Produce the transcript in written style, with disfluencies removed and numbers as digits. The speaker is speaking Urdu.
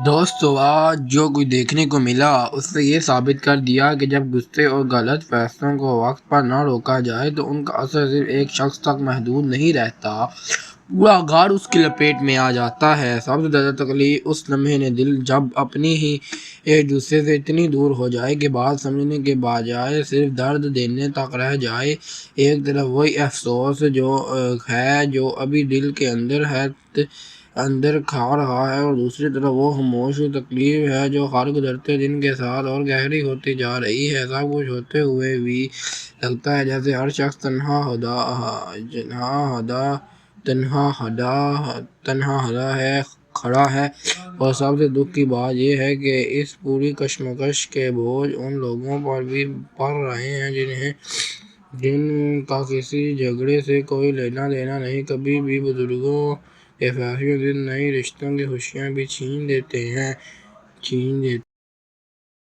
دوستو آج جو کچھ دیکھنے کو ملا اس سے یہ ثابت کر دیا کہ جب غصے اور غلط فیصلوں کو وقت پر نہ روکا جائے تو ان کا اثر صرف ایک شخص تک محدود نہیں رہتا، پورا گھر اس کی لپیٹ میں آ جاتا ہے۔ سب سے زیادہ تکلیف اس لمحے نے دل جب اپنی ہی ایک دوسرے سے اتنی دور ہو جائے کہ بات سمجھنے کے بجائے صرف درد دینے تک رہ جائے۔ ایک طرف وہی افسوس جو ابھی دل کے اندر کھا رہا ہے، اور دوسری طرف وہ خاموش تکلیف ہے جو ہر گزرتے دن کے ساتھ اور گہری ہوتی جا رہی ہے۔ سب کچھ ہوتے ہوئے بھی لگتا ہے جیسے ہر شخص کھڑا ہے، اور سب سے دکھ کی بات یہ ہے کہ اس پوری کشمکش کے بوجھ ان لوگوں پر بھی پڑ رہے ہیں جن کا کسی جھگڑے سے کوئی لینا دینا نہیں۔ کبھی بھی بزرگوں کے فیصلے دل نئے رشتوں کی خوشیاں بھی چھین دیتے ہیں۔